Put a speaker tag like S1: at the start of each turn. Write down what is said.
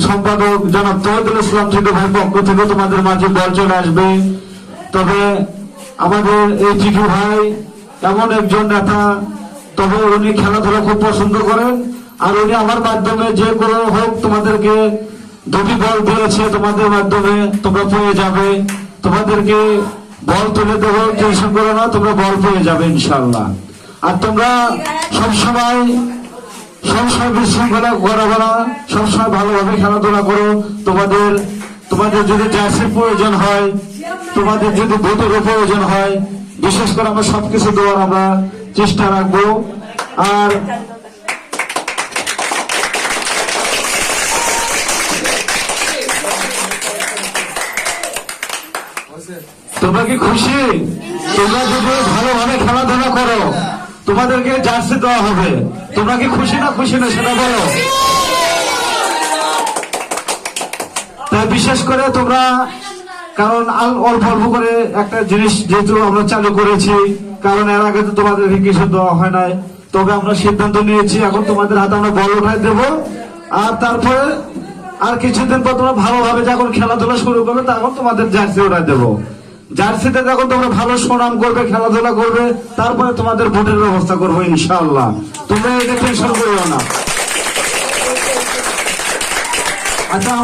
S1: সম্পাদক জনাব তৌহিদুল ইসলাম ছোট ভাই পক্ষ থেকে তোমাদের মাঝে বল চলে আসবে। তবে আমাদের এই চিঠু ভাই এমন একজন নেতা, তবে উনি খেলাধুলা খুব পছন্দ করেন, আর উনি আমার মাধ্যমে যে কোনো হোক তোমাদেরকে দুটি বল দিয়েছে, তোমাদের মাধ্যমে তোমরা পেয়ে যাবে। তোমাদেরকে বল তুলে দেবো, টেনশন করো না, তোমরা বল পেয়ে যাবে ইনশাল্লাহ। আর তোমরা সবসময় বিশৃঙ্খলা করো না, সবসময় ভালোভাবে খেলাধুলা করো। তোমাদের যদি জার্সির প্রয়োজন হয়, তোমাদের যদি বুটেরও প্রয়োজন হয়, বিশেষ করে আমরা সবকিছু দেওয়ার আমরা চেষ্টা রাখবো। আর তোমরা কি খুশি? তোমরা যদি ভালোভাবে খেলাধুলা করো তোমাদেরকে জার্সি দেওয়া হবে। তোমরা কি খুশি না সেটা বলো। তাই বিশেষ করে তোমরা, কারণ অল্প অল্প করে একটা জিনিস যেহেতু আমরা চালু করেছি, কারণ এর আগে তো তোমাদেরকে কিছু দেওয়া হয় নাই, তবে আমরা সিদ্ধান্ত নিয়েছি এখন তোমাদের হাতে আমরা বল উঠাই দেবো। আর তারপরে আর কিছুদিন পর তোমরা ভালোভাবে যখন খেলাধুলা শুরু করবে তখন তোমাদের জার্সি উঠাই দেবো। জার্সিতে যখন তোমরা ভালো সুনাম করবে, খেলাধুলা করবে, তারপরে তোমাদের ভোটের ব্যবস্থা করবো ইনশাআল্লাহ। তোমরা এটা টেনশন করিও না। আচ্ছা।